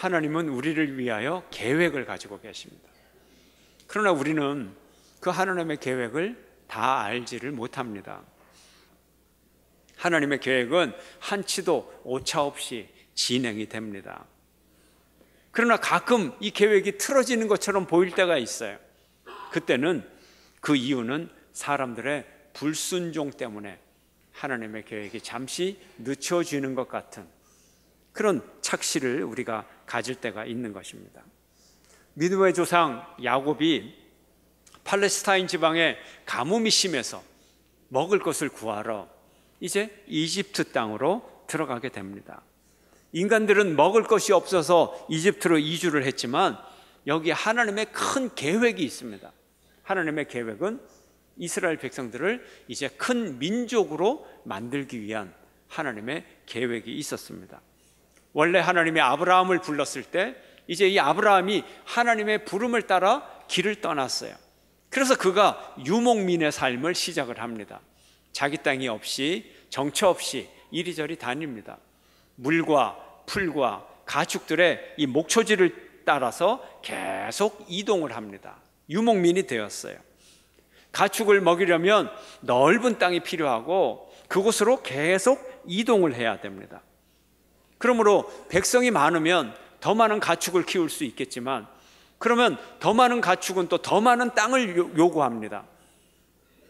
하나님은 우리를 위하여 계획을 가지고 계십니다. 그러나 우리는 그 하나님의 계획을 다 알지를 못합니다. 하나님의 계획은 한치도 오차 없이 진행이 됩니다. 그러나 가끔 이 계획이 틀어지는 것처럼 보일 때가 있어요. 그때는 그 이유는 사람들의 불순종 때문에 하나님의 계획이 잠시 늦춰지는 것 같은 그런 착시를 우리가 가질 때가 있는 것입니다. 믿음의 조상 야곱이 팔레스타인 지방에 가뭄이 심해서 먹을 것을 구하러 이제 이집트 땅으로 들어가게 됩니다. 인간들은 먹을 것이 없어서 이집트로 이주를 했지만 여기 하나님의 큰 계획이 있습니다. 하나님의 계획은 이스라엘 백성들을 이제 큰 민족으로 만들기 위한 하나님의 계획이 있었습니다. 원래 하나님이 아브라함을 불렀을 때 이제 이 아브라함이 하나님의 부름을 따라 길을 떠났어요. 그래서 그가 유목민의 삶을 시작을 합니다. 자기 땅이 없이 정처 없이 이리저리 다닙니다. 물과 풀과 가축들의 이 목초지를 따라서 계속 이동을 합니다. 유목민이 되었어요. 가축을 먹이려면 넓은 땅이 필요하고 그곳으로 계속 이동을 해야 됩니다. 그러므로 백성이 많으면 더 많은 가축을 키울 수 있겠지만 그러면 더 많은 가축은 또 더 많은 땅을 요구합니다.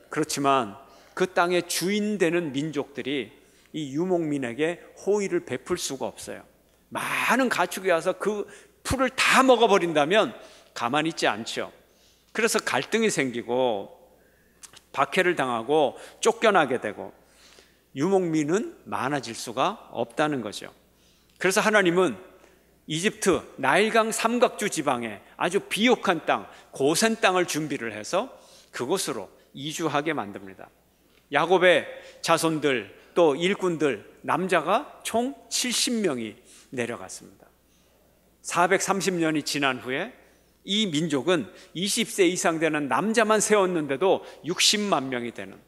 그렇지만 그 땅의 주인 되는 민족들이 이 유목민에게 호의를 베풀 수가 없어요. 많은 가축이 와서 그 풀을 다 먹어버린다면 가만히 있지 않죠. 그래서 갈등이 생기고 박해를 당하고 쫓겨나게 되고 유목민은 많아질 수가 없다는 거죠. 그래서 하나님은 이집트 나일강 삼각주 지방에 아주 비옥한 땅, 고센 땅을 준비를 해서 그곳으로 이주하게 만듭니다. 야곱의 자손들 또 일꾼들 남자가 총 70명이 내려갔습니다. 430년이 지난 후에 이 민족은 20세 이상 되는 남자만 세웠는데도 60만 명이 되는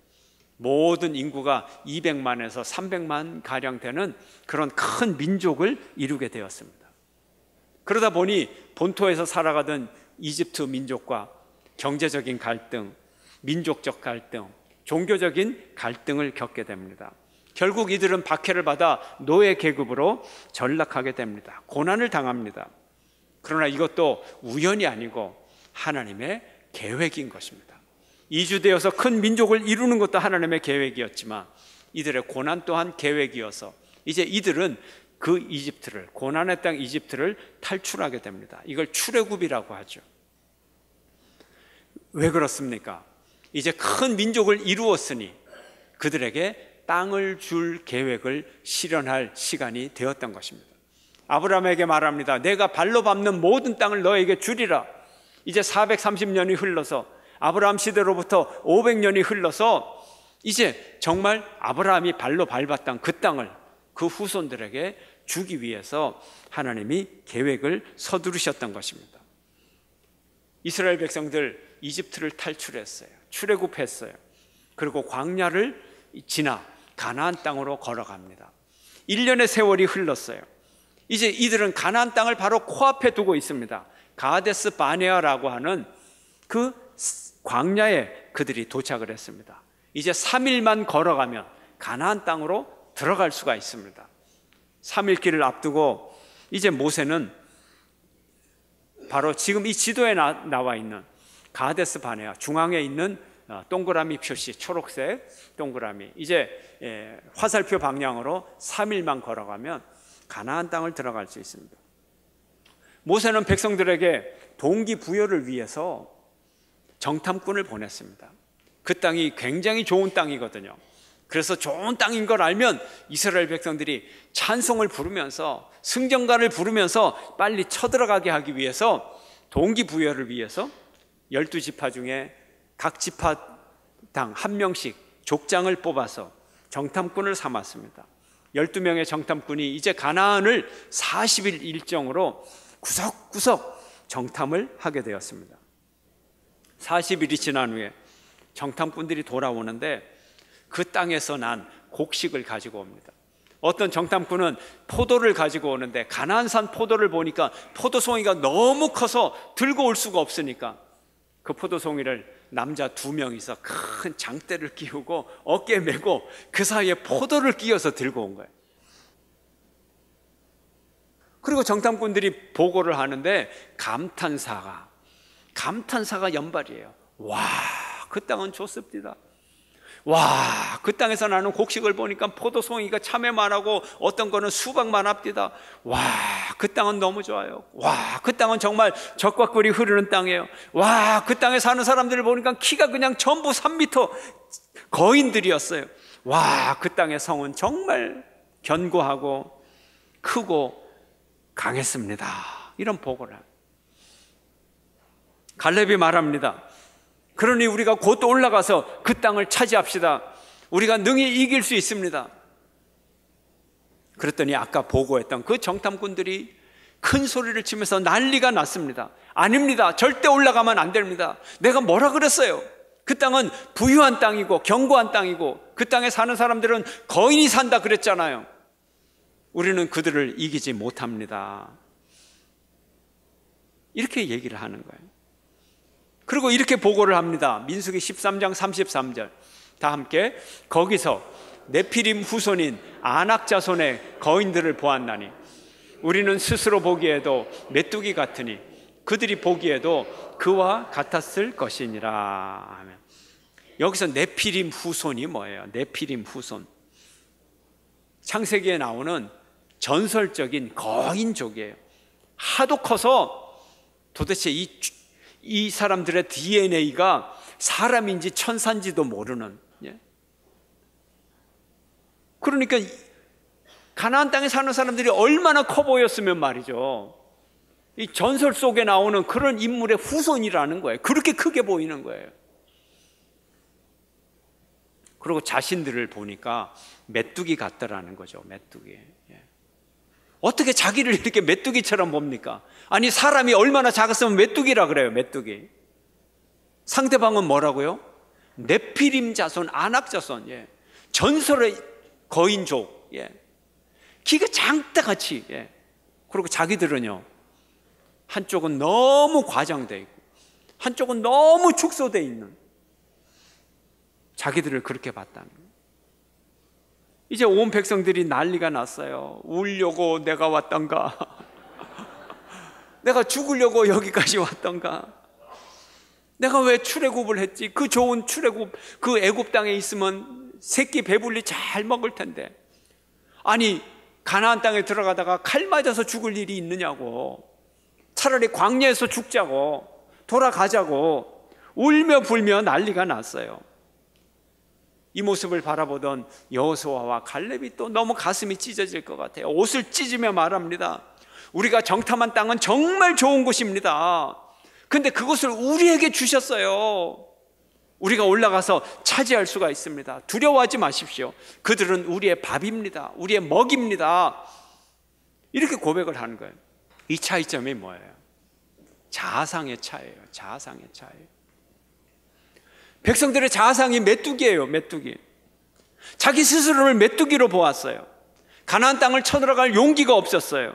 모든 인구가 200만에서 300만 가량 되는 그런 큰 민족을 이루게 되었습니다. 그러다 보니 본토에서 살아가던 이집트 민족과 경제적인 갈등, 민족적 갈등, 종교적인 갈등을 겪게 됩니다. 결국 이들은 박해를 받아 노예 계급으로 전락하게 됩니다. 고난을 당합니다. 그러나 이것도 우연이 아니고 하나님의 계획인 것입니다. 이주되어서 큰 민족을 이루는 것도 하나님의 계획이었지만 이들의 고난 또한 계획이어서 이제 이들은 그 이집트를, 고난의 땅 이집트를 탈출하게 됩니다. 이걸 출애굽이라고 하죠. 왜 그렇습니까? 이제 큰 민족을 이루었으니 그들에게 땅을 줄 계획을 실현할 시간이 되었던 것입니다. 아브라함에게 말합니다. 내가 발로 밟는 모든 땅을 너에게 주리라. 이제 430년이 흘러서 아브라함 시대로부터 500년이 흘러서 이제 정말 아브라함이 발로 밟았던 그 땅을 그 후손들에게 주기 위해서 하나님이 계획을 서두르셨던 것입니다. 이스라엘 백성들 이집트를 탈출했어요. 출애굽했어요. 그리고 광야를 지나 가나안 땅으로 걸어갑니다. 1년의 세월이 흘렀어요. 이제 이들은 가나안 땅을 바로 코앞에 두고 있습니다. 가데스 바네아라고 하는 그 광야에 그들이 도착을 했습니다. 이제 3일만 걸어가면 가나안 땅으로 들어갈 수가 있습니다. 3일 길을 앞두고 이제 모세는 바로 지금 이 지도에 나와 있는 가데스 바네아 중앙에 있는 동그라미 표시, 초록색 동그라미, 이제 화살표 방향으로 3일만 걸어가면 가나안 땅을 들어갈 수 있습니다. 모세는 백성들에게 동기부여를 위해서 정탐꾼을 보냈습니다. 그 땅이 굉장히 좋은 땅이거든요. 그래서 좋은 땅인 걸 알면 이스라엘 백성들이 찬송을 부르면서 승전가를 부르면서 빨리 쳐들어가게 하기 위해서 동기부여를 위해서 12지파 중에 각 지파당 한 명씩 족장을 뽑아서 정탐꾼을 삼았습니다. 12명의 정탐꾼이 이제 가나안을 40일 일정으로 구석구석 정탐을 하게 되었습니다. 40일이 지난 후에 정탐꾼들이 돌아오는데 그 땅에서 난 곡식을 가지고 옵니다. 어떤 정탐꾼은 포도를 가지고 오는데 가나안산 포도를 보니까 포도송이가 너무 커서 들고 올 수가 없으니까 그 포도송이를 남자 2명이서 큰 장대를 끼우고 어깨에 메고 그 사이에 포도를 끼워서 들고 온 거예요. 그리고 정탐꾼들이 보고를 하는데 감탄사가 연발이에요. 와, 그 땅은 좋습니다. 와, 그 땅에서 나는 곡식을 보니까 포도송이가 참외 많고 어떤 거는 수박 많합니다. 와, 그 땅은 너무 좋아요. 와, 그 땅은 정말 젖과 꿀이 흐르는 땅이에요. 와, 그 땅에 사는 사람들을 보니까 키가 그냥 전부 3m 거인들이었어요. 와, 그 땅의 성은 정말 견고하고 크고 강했습니다. 이런 보고를 합니다. 갈렙이 말합니다. 그러니 우리가 곧 올라가서 그 땅을 차지합시다. 우리가 능히 이길 수 있습니다. 그랬더니 아까 보고했던 그 정탐꾼들이 큰 소리를 치면서 난리가 났습니다. 아닙니다. 절대 올라가면 안 됩니다. 내가 뭐라 그랬어요? 그 땅은 부유한 땅이고 견고한 땅이고 그 땅에 사는 사람들은 거인이 산다 그랬잖아요. 우리는 그들을 이기지 못합니다. 이렇게 얘기를 하는 거예요. 그리고 이렇게 보고를 합니다. 민수기 13장 33절 다 함께 거기서 네피림 후손인 아낙 자손의 거인들을 보았나니 우리는 스스로 보기에도 메뚜기 같으니 그들이 보기에도 그와 같았을 것이니라 하면, 여기서 네피림 후손이 뭐예요? 네피림 후손, 창세기에 나오는 전설적인 거인족이에요. 하도 커서 도대체 이 사람들의 DNA가 사람인지 천사인지도 모르는, 그러니까 가나안 땅에 사는 사람들이 얼마나 커 보였으면 말이죠. 이 전설 속에 나오는 그런 인물의 후손이라는 거예요. 그렇게 크게 보이는 거예요. 그리고 자신들을 보니까 메뚜기 같더라는 거죠. 메뚜기. 어떻게 자기를 이렇게 메뚜기처럼 봅니까? 아니, 사람이 얼마나 작았으면 메뚜기라 그래요. 메뚜기. 상대방은 뭐라고요? 네피림 자손, 아낙 자손, 전설의 거인족, 키가 장대같이. 그리고 자기들은요, 한쪽은 너무 과장되어 있고 한쪽은 너무 축소되어 있는, 자기들을 그렇게 봤다는 거예요. 이제 온 백성들이 난리가 났어요. 울려고 내가 왔던가 내가 죽으려고 여기까지 왔던가, 내가 왜 출애굽을 했지? 그 좋은 출애굽, 그 애굽 땅에 있으면 새끼 배불리 잘 먹을 텐데, 아니 가나안 땅에 들어가다가 칼 맞아서 죽을 일이 있느냐고, 차라리 광야에서 죽자고, 돌아가자고 울며 불며 난리가 났어요. 이 모습을 바라보던 여호수아와 갈렙이 또 너무 가슴이 찢어질 것 같아요. 옷을 찢으며 말합니다. 우리가 정탐한 땅은 정말 좋은 곳입니다. 근데 그것을 우리에게 주셨어요. 우리가 올라가서 차지할 수가 있습니다. 두려워하지 마십시오. 그들은 우리의 밥입니다. 우리의 먹입니다. 이렇게 고백을 하는 거예요. 이 차이점이 뭐예요? 자아상의 차이예요. 자아상의 차이예요. 백성들의 자아상이 메뚜기예요. 메뚜기. 자기 스스로를 메뚜기로 보았어요. 가나안 땅을 쳐들어갈 용기가 없었어요.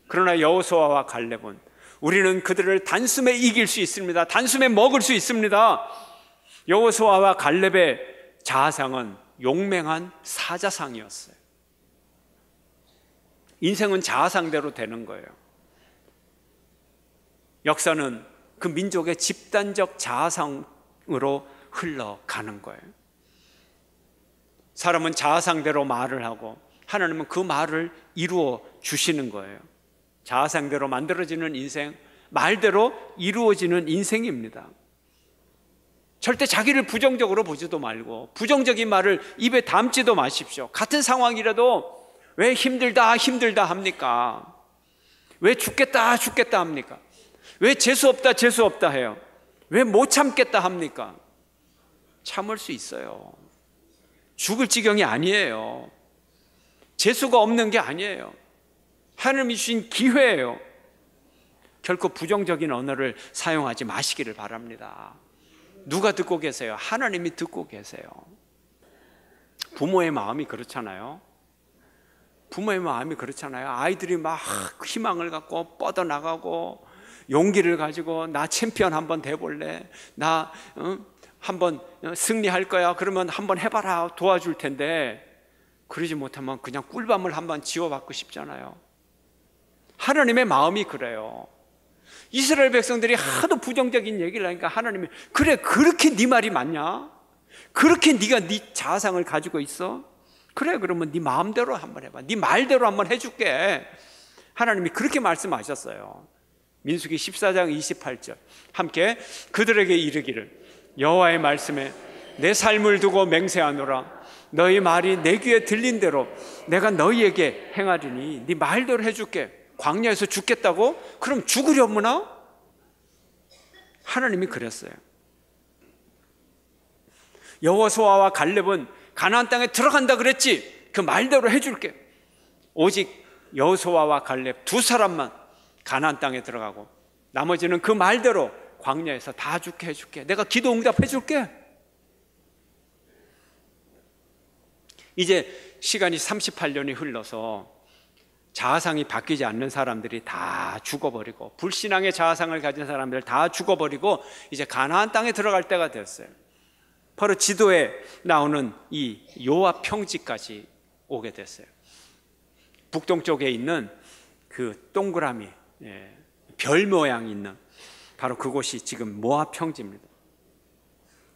그러나 여호수아와 갈렙은 우리는 그들을 단숨에 이길 수 있습니다. 단숨에 먹을 수 있습니다. 여호수아와 갈렙의 자아상은 용맹한 사자상이었어요. 인생은 자아상대로 되는 거예요. 역사는 그 민족의 집단적 자아상으로 흘러가는 거예요. 사람은 자아상대로 말을 하고 하나님은 그 말을 이루어 주시는 거예요. 자아상대로 만들어지는 인생, 말대로 이루어지는 인생입니다. 절대 자기를 부정적으로 보지도 말고 부정적인 말을 입에 담지도 마십시오. 같은 상황이라도 왜 힘들다 힘들다 합니까? 왜 죽겠다 죽겠다 합니까? 왜 재수없다 재수없다 해요? 왜 못 참겠다 합니까? 참을 수 있어요. 죽을 지경이 아니에요. 재수가 없는 게 아니에요. 하나님이 주신 기회예요. 결코 부정적인 언어를 사용하지 마시기를 바랍니다. 누가 듣고 계세요? 하나님이 듣고 계세요. 부모의 마음이 그렇잖아요. 부모의 마음이 그렇잖아요. 아이들이 막 희망을 갖고 뻗어나가고 용기를 가지고 나 챔피언 한번 돼볼래, 나 한번 승리할 거야, 그러면 한번 해봐라, 도와줄 텐데 그러지 못하면 그냥 꿀밤을 한번 지워받고 싶잖아요. 하나님의 마음이 그래요. 이스라엘 백성들이 하도 부정적인 얘기를 하니까 하나님이 그래, 그렇게 네 말이 맞냐? 그렇게 네가 네 자상을 가지고 있어? 그래, 그러면 네 마음대로 한번 해봐, 네 말대로 한번 해줄게. 하나님이 그렇게 말씀하셨어요. 민수기 14장 28절 함께 그들에게 이르기를 여호와의 말씀에 내 삶을 두고 맹세하노라. 너희 말이 내 귀에 들린 대로 내가 너희에게 행하리니 네 말대로 해줄게. 광야에서 죽겠다고? 그럼 죽으려무나? 하나님이 그랬어요. 여호수아와 갈렙은 가나안 땅에 들어간다 그랬지, 그 말대로 해줄게. 오직 여호수아와 갈렙 두 사람만 가나안 땅에 들어가고 나머지는 그 말대로 광야에서 다 죽게 해줄게. 내가 기도 응답해 줄게. 이제 시간이 38년이 흘러서 자아상이 바뀌지 않는 사람들이 다 죽어버리고, 불신앙의 자아상을 가진 사람들 다 죽어버리고 이제 가나안 땅에 들어갈 때가 됐어요. 바로 지도에 나오는 이 요압 평지까지 오게 됐어요. 북동쪽에 있는 그 동그라미, 별 모양 있는 바로 그곳이 지금 모압 평지입니다.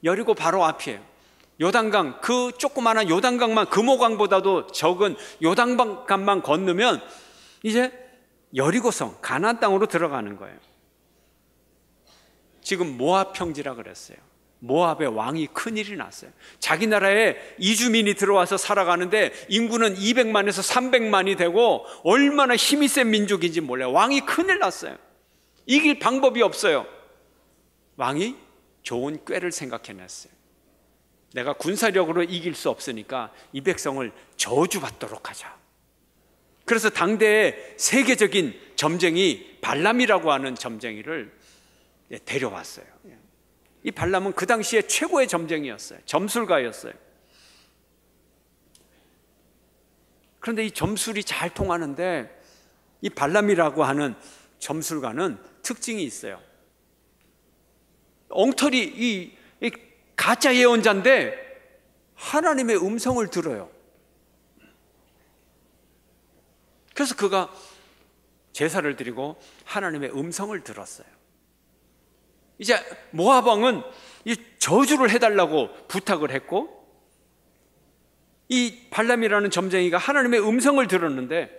여리고 바로 앞이에요. 요단강, 그 조그마한 요단강만, 금오강보다도 적은 요단강만 건너면 이제 여리고성, 가나안 땅으로 들어가는 거예요. 지금 모압 평지라 그랬어요. 모압의 왕이 큰일이 났어요. 자기 나라에 이주민이 들어와서 살아가는데 인구는 200만에서 300만이 되고 얼마나 힘이 센 민족인지 몰라요. 왕이 큰일 났어요. 이길 방법이 없어요. 왕이 좋은 꾀를 생각해냈어요. 내가 군사력으로 이길 수 없으니까 이 백성을 저주받도록 하자. 그래서 당대의 세계적인 점쟁이 발람이라고 하는 점쟁이를 데려왔어요. 이 발람은 그 당시에 최고의 점쟁이였어요. 점술가였어요. 그런데 이 점술이 잘 통하는데 이 발람이라고 하는 점술가는 특징이 있어요. 엉터리 이 가짜 예언자인데 하나님의 음성을 들어요. 그래서 그가 제사를 드리고 하나님의 음성을 들었어요. 이제 모압 왕은 이 저주를 해달라고 부탁을 했고, 이 발람이라는 점쟁이가 하나님의 음성을 들었는데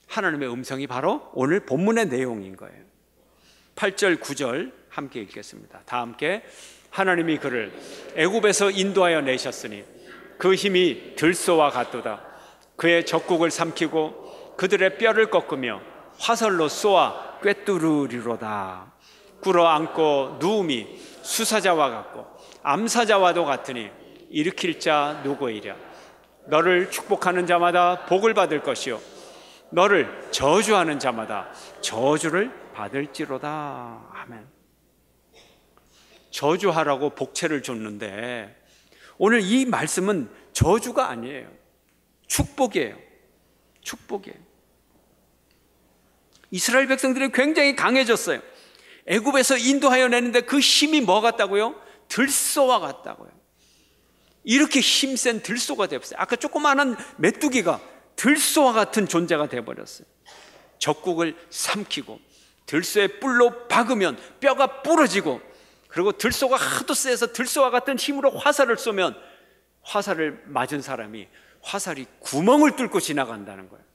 하나님의 음성이 바로 오늘 본문의 내용인 거예요. 8절 9절 함께 읽겠습니다. 다 함께. 하나님이 그를 애굽에서 인도하여 내셨으니 그 힘이 들소와 같도다. 그의 적국을 삼키고 그들의 뼈를 꺾으며 화살로 쏘아 꿰뚫으리로다. 꿇어앉고 누움이 수사자와 같고 암사자와도 같으니 일으킬 자 누구이랴. 너를 축복하는 자마다 복을 받을 것이요 너를 저주하는 자마다 저주를 받을지로다. 아멘. 저주하라고 복채를 줬는데 오늘 이 말씀은 저주가 아니에요. 축복이에요. 축복이에요. 이스라엘 백성들이 굉장히 강해졌어요. 애굽에서 인도하여 내는데 그 힘이 뭐 같다고요? 들소와 같다고요. 이렇게 힘센 들소가 되었어요. 아까 조그마한 메뚜기가 들소와 같은 존재가 되어버렸어요. 적국을 삼키고 들소의 뿔로 박으면 뼈가 부러지고, 그리고 들소가 하도 세서 들소와 같은 힘으로 화살을 쏘면 화살을 맞은 사람이 화살이 구멍을 뚫고 지나간다는 거예요.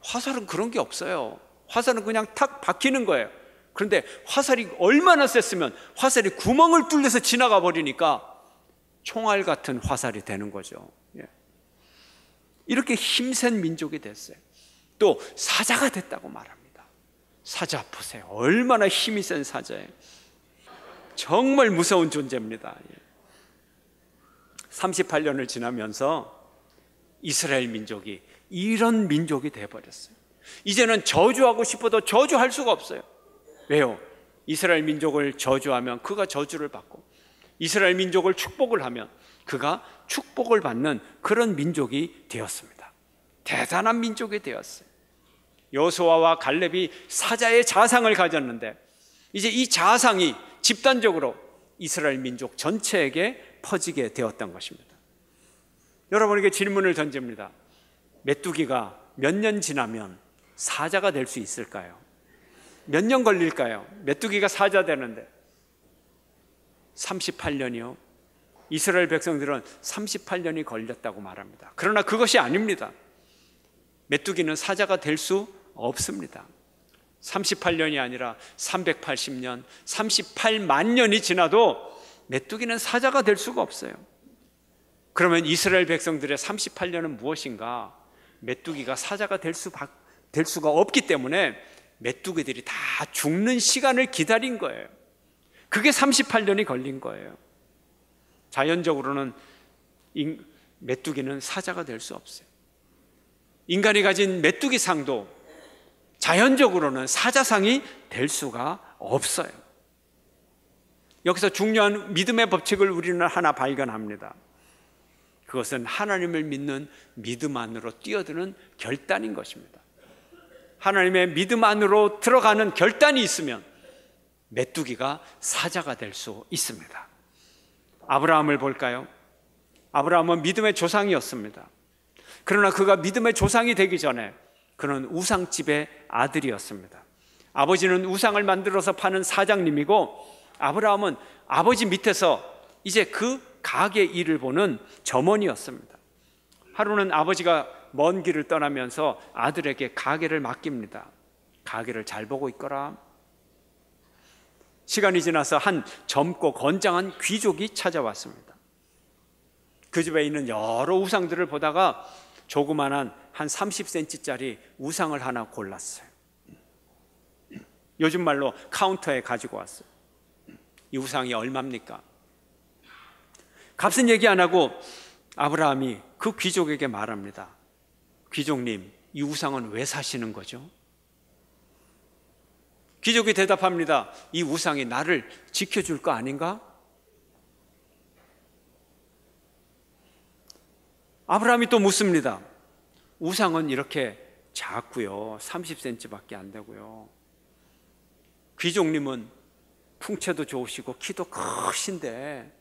화살은 그런 게 없어요. 화살은 그냥 탁 박히는 거예요. 그런데 화살이 얼마나 셌으면 화살이 구멍을 뚫려서 지나가 버리니까 총알 같은 화살이 되는 거죠. 이렇게 힘센 민족이 됐어요. 또 사자가 됐다고 말합니다. 사자 보세요. 얼마나 힘이 센 사자예요. 정말 무서운 존재입니다. 38년을 지나면서 이스라엘 민족이 이런 민족이 되어버렸어요. 이제는 저주하고 싶어도 저주할 수가 없어요. 왜요? 이스라엘 민족을 저주하면 그가 저주를 받고, 이스라엘 민족을 축복을 하면 그가 축복을 받는 그런 민족이 되었습니다. 대단한 민족이 되었어요. 여호수아와 갈렙이 사자의 자상을 가졌는데 이제 이 자상이 집단적으로 이스라엘 민족 전체에게 퍼지게 되었던 것입니다. 여러분에게 질문을 던집니다. 메뚜기가 몇 년 지나면 사자가 될 수 있을까요? 몇 년 걸릴까요? 메뚜기가 사자 되는데 38년이요. 이스라엘 백성들은 38년이 걸렸다고 말합니다. 그러나 그것이 아닙니다. 메뚜기는 사자가 될 수 없습니다. 38년이 아니라 380년, 38만 년이 지나도 메뚜기는 사자가 될 수가 없어요. 그러면 이스라엘 백성들의 38년은 무엇인가? 메뚜기가 사자가 될 수가 없기 때문에 메뚜기들이 다 죽는 시간을 기다린 거예요. 그게 38년이 걸린 거예요. 자연적으로는 메뚜기는 사자가 될 수 없어요. 인간이 가진 메뚜기상도 자연적으로는 사자상이 될 수가 없어요. 여기서 중요한 믿음의 법칙을 우리는 하나 발견합니다. 그것은 하나님을 믿는 믿음 안으로 뛰어드는 결단인 것입니다. 하나님의 믿음 안으로 들어가는 결단이 있으면 메뚜기가 사자가 될 수 있습니다. 아브라함을 볼까요? 아브라함은 믿음의 조상이었습니다. 그러나 그가 믿음의 조상이 되기 전에 그는 우상집의 아들이었습니다. 아버지는 우상을 만들어서 파는 사장님이고 아브라함은 아버지 밑에서 이제 그 가게 일을 보는 점원이었습니다. 하루는 아버지가 먼 길을 떠나면서 아들에게 가게를 맡깁니다. 가게를 잘 보고 있거라. 시간이 지나서 한 젊고 건장한 귀족이 찾아왔습니다. 그 집에 있는 여러 우상들을 보다가 조그만한 한 30cm짜리 우상을 하나 골랐어요. 요즘 말로 카운터에 가지고 왔어요. 이 우상이 얼마입니까? 값은 얘기 안 하고 아브라함이 그 귀족에게 말합니다. 귀족님, 이 우상은 왜 사시는 거죠? 귀족이 대답합니다. 이 우상이 나를 지켜줄 거 아닌가? 아브라함이 또 묻습니다. 우상은 이렇게 작고요. 30cm밖에 안 되고요. 귀족님은 풍채도 좋으시고 키도 크신데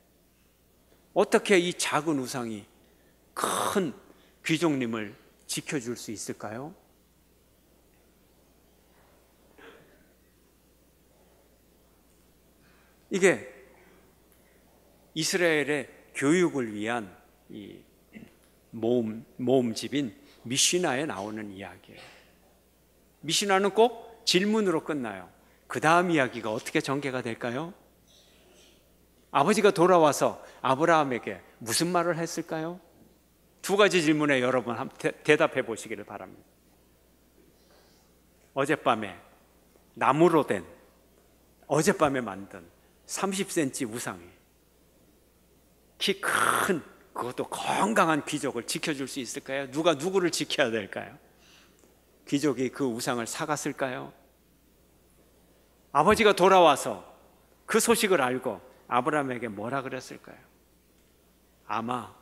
어떻게 이 작은 우상이 큰 귀족님을 지켜줄 수 있을까요? 이게 이스라엘의 교육을 위한 이 모음집인 미시나에 나오는 이야기예요. 미시나는 꼭 질문으로 끝나요. 그 다음 이야기가 어떻게 전개가 될까요? 아버지가 돌아와서 아브라함에게 무슨 말을 했을까요? 두 가지 질문에 여러분 한번 대답해 보시기를 바랍니다. 어젯밤에 나무로 된 어젯밤에 만든 30cm 우상이 키 큰 그것도 건강한 귀족을 지켜줄 수 있을까요? 누가 누구를 지켜야 될까요? 귀족이 그 우상을 사갔을까요? 아버지가 돌아와서 그 소식을 알고 아브라함에게 뭐라 그랬을까요? 아마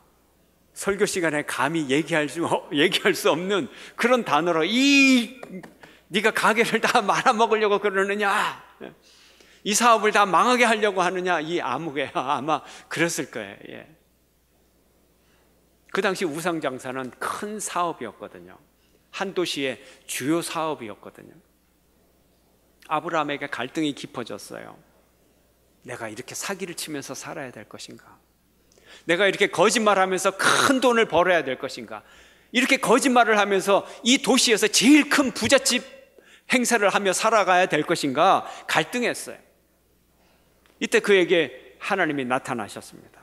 설교 시간에 감히 얘기할 수 없는 그런 단어로 네가 가게를 다 말아먹으려고 그러느냐, 이 사업을 다 망하게 하려고 하느냐, 이 아무개야 아마 그랬을 거예요. 예. 그 당시 우상장사는 큰 사업이었거든요. 한 도시의 주요 사업이었거든요. 아브라함에게 갈등이 깊어졌어요. 내가 이렇게 사기를 치면서 살아야 될 것인가? 내가 이렇게 거짓말하면서 큰 돈을 벌어야 될 것인가? 이렇게 거짓말을 하면서 이 도시에서 제일 큰 부잣집 행사를 하며 살아가야 될 것인가? 갈등했어요. 이때 그에게 하나님이 나타나셨습니다.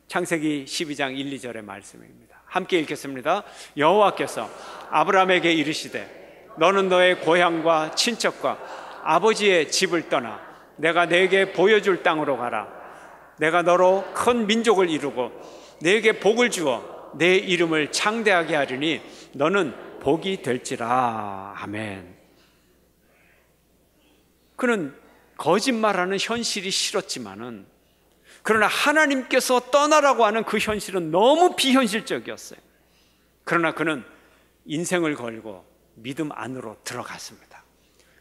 창세기 12장 1, 2절의 말씀입니다. 함께 읽겠습니다. 여호와께서 아브라함에게 이르시되 너는 너의 고향과 친척과 아버지의 집을 떠나 내가 네게 보여줄 땅으로 가라. 내가 너로 큰 민족을 이루고 네게 복을 주어 내 이름을 창대하게 하리니 너는 복이 될지라. 아멘. 그는 거짓말하는 현실이 싫었지만은 그러나 하나님께서 떠나라고 하는 그 현실은 너무 비현실적이었어요. 그러나 그는 인생을 걸고 믿음 안으로 들어갔습니다.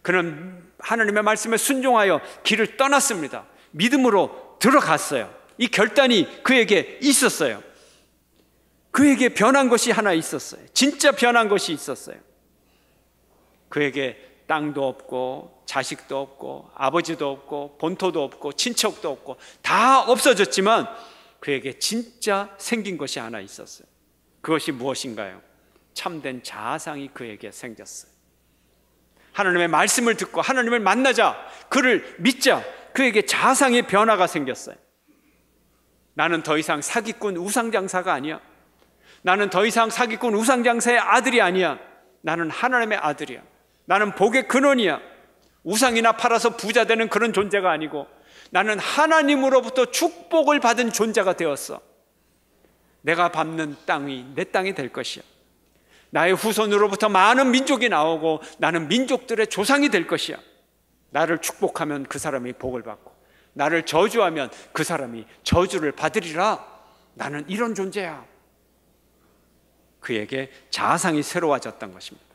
그는 하나님의 말씀에 순종하여 길을 떠났습니다. 믿음으로 들어갔어요. 이 결단이 그에게 있었어요. 그에게 변한 것이 하나 있었어요. 진짜 변한 것이 있었어요. 그에게 땅도 없고 자식도 없고 아버지도 없고 본토도 없고 친척도 없고 다 없어졌지만 그에게 진짜 생긴 것이 하나 있었어요. 그것이 무엇인가요? 참된 자아상이 그에게 생겼어요. 하나님의 말씀을 듣고 하나님을 만나자, 그를 믿자, 그에게 자아상의 변화가 생겼어요. 나는 더 이상 사기꾼 우상장사가 아니야. 나는 더 이상 사기꾼 우상장사의 아들이 아니야. 나는 하나님의 아들이야. 나는 복의 근원이야. 우상이나 팔아서 부자 되는 그런 존재가 아니고 나는 하나님으로부터 축복을 받은 존재가 되었어. 내가 밟는 땅이 내 땅이 될 것이야. 나의 후손으로부터 많은 민족이 나오고 나는 민족들의 조상이 될 것이야. 나를 축복하면 그 사람이 복을 받고 나를 저주하면 그 사람이 저주를 받으리라. 나는 이런 존재야. 그에게 자아상이 새로워졌던 것입니다.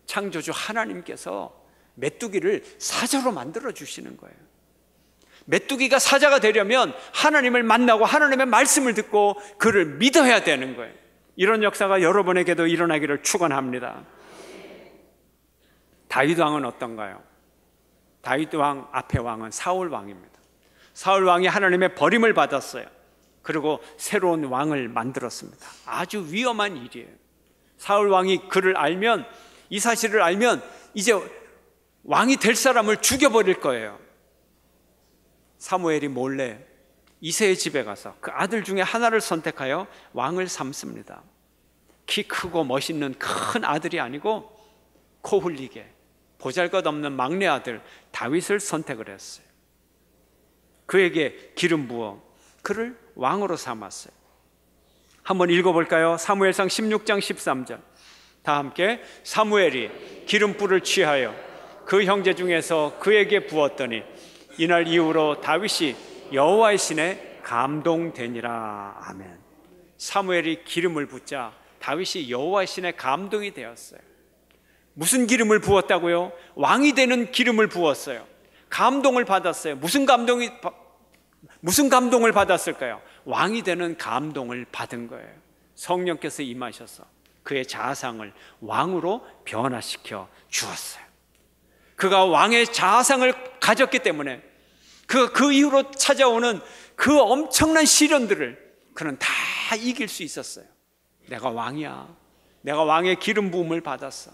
창조주 하나님께서 메뚜기를 사자로 만들어 주시는 거예요. 메뚜기가 사자가 되려면 하나님을 만나고 하나님의 말씀을 듣고 그를 믿어야 되는 거예요. 이런 역사가 여러분에게도 일어나기를 축원합니다. 다윗 왕은 어떤가요? 다윗 왕 앞의 왕은 사울 왕입니다. 사울 왕이 하나님의 버림을 받았어요. 그리고 새로운 왕을 만들었습니다. 아주 위험한 일이에요. 사울 왕이 그를 알면, 이 사실을 알면 이제 왕이 될 사람을 죽여버릴 거예요. 사무엘이 몰래 이새의 집에 가서 그 아들 중에 하나를 선택하여 왕을 삼습니다. 키 크고 멋있는 큰 아들이 아니고 코 흘리게 보잘것없는 막내 아들 다윗을 선택을 했어요. 그에게 기름 부어 그를 왕으로 삼았어요. 한번 읽어볼까요? 사무엘상 16장 13절 다 함께. 사무엘이 기름불을 취하여 그 형제 중에서 그에게 부었더니 이날 이후로 다윗이 여호와의 신에 감동되니라. 아멘. 사무엘이 기름을 붓자 다윗이 여호와의 신에 감동이 되었어요. 무슨 기름을 부었다고요? 왕이 되는 기름을 부었어요. 감동을 받았어요. 무슨 감동을 받았을까요? 왕이 되는 감동을 받은 거예요. 성령께서 임하셔서 그의 자아상을 왕으로 변화시켜 주었어요. 그가 왕의 자아상을 가졌기 때문에 그 이후로 찾아오는 그 엄청난 시련들을 그는 다 이길 수 있었어요. 내가 왕이야. 내가 왕의 기름 부음을 받았어.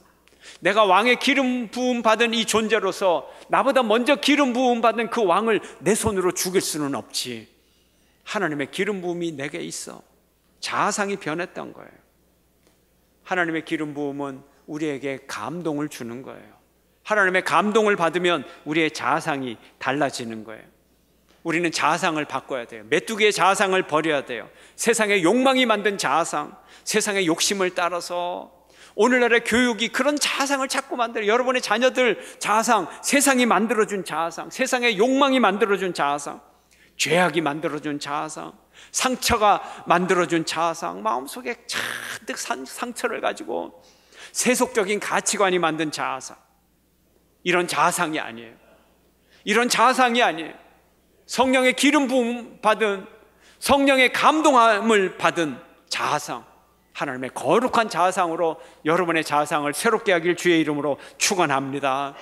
내가 왕의 기름 부음 받은 이 존재로서 나보다 먼저 기름 부음 받은 그 왕을 내 손으로 죽일 수는 없지. 하나님의 기름 부음이 내게 있어. 자아상이 변했던 거예요. 하나님의 기름 부음은 우리에게 감동을 주는 거예요. 하나님의 감동을 받으면 우리의 자아상이 달라지는 거예요. 우리는 자아상을 바꿔야 돼요. 메뚜기의 자아상을 버려야 돼요. 세상의 욕망이 만든 자아상, 세상의 욕심을 따라서 오늘날의 교육이 그런 자아상을 자꾸 만들어요. 여러분의 자녀들 자아상, 세상이 만들어준 자아상, 세상의 욕망이 만들어준 자아상, 죄악이 만들어준 자아상, 상처가 만들어준 자아상, 마음속에 잔뜩 상처를 가지고 세속적인 가치관이 만든 자아상, 이런 자아상이 아니에요. 이런 자아상이 아니에요. 성령의 기름 부음 받은, 성령의 감동함을 받은 자아상, 하나님의 거룩한 자아상으로 여러분의 자아상을 새롭게 하길 주의 이름으로 축원합니다.